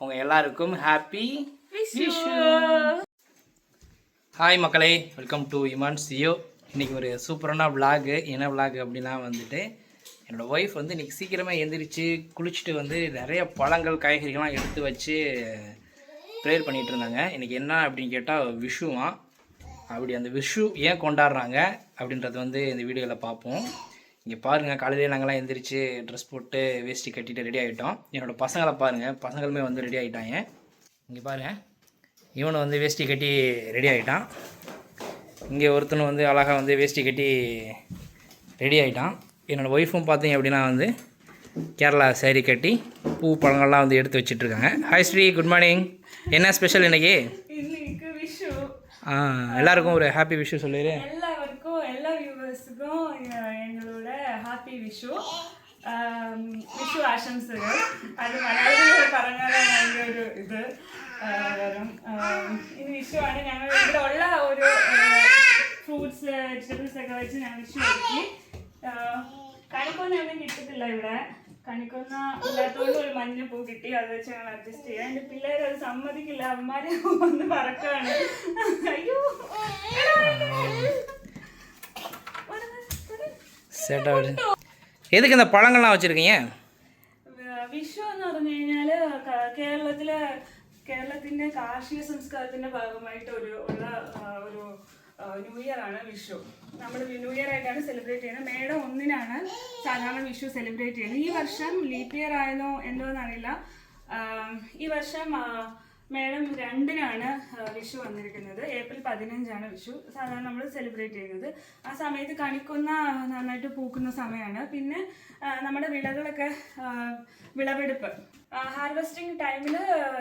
உங்கள் எல்லாருக்கும் happy Vishu. Hi மக்களே, வெல்கம் டு இமான் சியோ. இன்றைக்கி ஒரு சூப்பரான விலாகு. என்ன விலாகு அப்படின்னா வந்துட்டு என்னோடய ஒய்ஃப் வந்து இன்றைக்கி சீக்கிரமாக எழுந்திரிச்சு குளிச்சுட்டு வந்து நிறைய பழங்கள் காய்கறிகள்லாம் எடுத்து வச்சு ப்ரேயர் பண்ணிகிட்டு இருந்தாங்க. இன்றைக்கி என்ன அப்படின்னு கேட்டால் விஷுவான். அப்படி அந்த விஷு ஏன் கொண்டாடுறாங்க அப்படின்றத வந்து இந்த வீடியோவில் பார்ப்போம். இங்கே பாருங்கள், காலையிலே நாங்கள்லாம் எழுந்திரிச்சு ட்ரெஸ் போட்டு வேஷ்டி கட்டிட்டு ரெடி ஆகிட்டோம். என்னோடய பசங்களை பாருங்கள், பசங்களுமே வந்து ரெடி ஆகிட்டாங்க. இங்கே பாருங்கள், இவனை வந்து வேஷ்டி கட்டி ரெடி ஆகிட்டான். இங்கே ஒருத்தனும் வந்து அழகாக வந்து வேஷ்டி கட்டி ரெடி ஆகிட்டான். என்னோடய ஒய்ஃபும் பார்த்தீங்க அப்படின்னா வந்து கேரளா சேரீ கட்டி பூ பழங்கள்லாம் வந்து எடுத்து வச்சிட்ருக்காங்க. Hi Sri, good morning. என்ன ஸ்பெஷல் இன்றைக்கி? விஷு. எல்லாருக்கும் ஒரு ஹாப்பி விஷு சொல்லிடு. எல்லாருக்கும், எல்லா வியூவர்ஸுக்கும் எங்களோட ஹாப்பி விஷு. விஷு ஆശംസകൾ. അത് മലയാളത്തിൽ പറഞ്ഞാൽ ഒരു ഇത് വരും. ഇത് വിഷുവാണ്. ഞങ്ങൾ ഇവിടെ ഉള്ള ഒരു ഫ്രൂട്ട്സ് വെജിറ്റബിൾസ് ഒക്കെ വെച്ച് ഞാൻ വിഷു ഒരുക്കി. കണിക്കൊന്ന ഒന്നും കിട്ടത്തില്ല ഇവിടെ. കണിക്കൊന്ന ഇല്ലാത്തതുകൊണ്ട് ഒരു മഞ്ഞപ്പൂ കിട്ടി, അത് വെച്ച് ഞങ്ങൾ അഡ്ജസ്റ്റ് ചെയ്യാം. എൻ്റെ പിള്ളേർ അത് സമ്മതിക്കില്ല, അമ്മമാരെ ഒന്ന് പറക്കാണ്. അയ്യോ, எதுக்கு இந்த பழங்கள்லாம் வச்சுருக்கீங்க? വിഷു എന്ന് പറഞ്ഞു കഴിഞ്ഞാൽ കേരളത്തിൻ്റെ കാർഷിക സംസ്കാരത്തിൻ്റെ ഭാഗമായിട്ട് ഉള്ള ഒരു ന്യൂ ഇയർ ആണ് വിഷു. നമ്മൾ ന്യൂ ഇയർ ആയിട്ടാണ് സെലിബ്രേറ്റ് ചെയ്യുന്നത്. മേടം 1-നാണ് സാധാരണ വിഷു സെലിബ്രേറ്റ് ചെയ്യുന്നത്. ഈ വർഷം ലീപ്പ് ഇയർ ആയതോ എന്തോന്നറിയില്ല. ഈ വർഷം മേടം 2-നാണ് വിഷു വന്നിരിക്കുന്നത്. ഏപ്രിൽ 15-ആണ് വിഷു സാധാരണ നമ്മൾ സെലിബ്രേറ്റ് ചെയ്യുന്നത്. ആ സമയത്ത് കണിക്കൊന്ന നന്നായിട്ട് പൂക്കുന്ന സമയമാണ്. പിന്നെ നമ്മുടെ വിളകളൊക്കെ വിളവെടുപ്പ്, ഹാർവെസ്റ്റിംഗ് ടൈമിൽ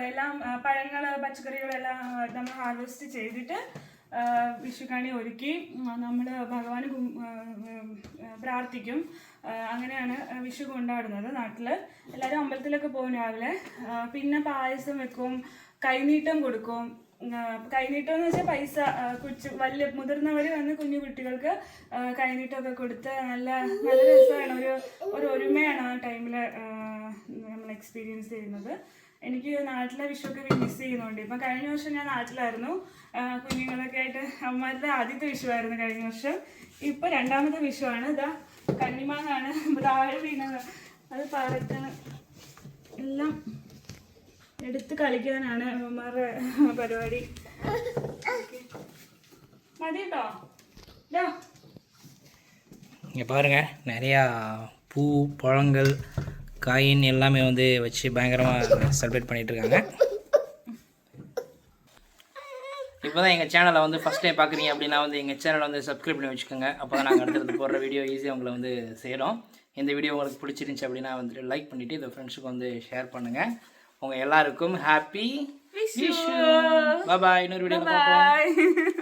എല്ലാം പഴങ്ങൾ പച്ചക്കറികളെല്ലാം നമ്മൾ ഹാർവെസ്റ്റ് ചെയ്തിട്ട് വിഷുക്കണി ഒരുക്കി നമ്മൾ ഭഗവാന് പ്രാർത്ഥിക്കും. അങ്ങനെയാണ് വിഷു കൊണ്ടാടുന്നത് നാട്ടിൽ. എല്ലാവരും അമ്പലത്തിലൊക്കെ പോകും രാവിലെ. പിന്നെ പായസം വെക്കും, കൈനീട്ടം കൊടുക്കും. കൈനീട്ടം എന്ന് വെച്ചാൽ പൈസ, വലിയ മുതിർന്നവർ വന്ന് കുഞ്ഞു കുട്ടികൾക്ക് കൈനീട്ടമൊക്കെ കൊടുത്ത് നല്ല നല്ല രസമാണ്. ഒരു ഒരുമയാണ് ആ ടൈമിൽ നമ്മൾ എക്സ്പീരിയൻസ് ചെയ്യുന്നത്. എനിക്ക് നാട്ടിലെ വിഷുവൊക്കെ മിസ് ചെയ്യുന്നുണ്ട്. ഇപ്പം കഴിഞ്ഞ വർഷം ഞാൻ നാട്ടിലായിരുന്നു, കുഞ്ഞുങ്ങളൊക്കെ ആയിട്ട്. അമ്മമാരുടെ ആദ്യത്തെ വിഷുവായിരുന്നു കഴിഞ്ഞ വർഷം. ഇപ്പം രണ്ടാമത്തെ വിഷുവാണ്. ഇതാ കന്നിമാങ്ങാണ് താഴെ വീണത്, അത് പാറത്താണ്. എല്ലാം എടുത്ത് കളിക്കാനാണ് അമ്മമാരുടെ പരിപാടി. മതി കേട്ടോ. ഇതാ இங்கே பாருங்கள், நிறையா பூ பழங்கள் காயின் எல்லாமே வந்து வச்சு பயங்கரமாக செலிப்ரேட் பண்ணிகிட்ருக்காங்க. இப்போ தான் எங்கள் சேனலை வந்து ஃபஸ்ட் டைம் பார்க்குறீங்க அப்படின்னா வந்து எங்கள் சேனலை வந்து சப்ஸ்கிரைப் பண்ணி வச்சுக்கோங்க. அப்போ தான் நாங்கள் அடுத்தடுத்து போடுற வீடியோ ஈஸியாக உங்களை வந்து சேரும். இந்த வீடியோ உங்களுக்கு பிடிச்சிருந்துச்சி அப்படின்னா வந்துட்டு லைக் பண்ணிவிட்டு இந்த ஃப்ரெண்ட்ஸுக்கு வந்து ஷேர் பண்ணுங்கள். உங்கள் எல்லாருக்கும் ஹாப்பி விஷு. பாய். இன்னொரு வீடியோ பார்ப்போம்.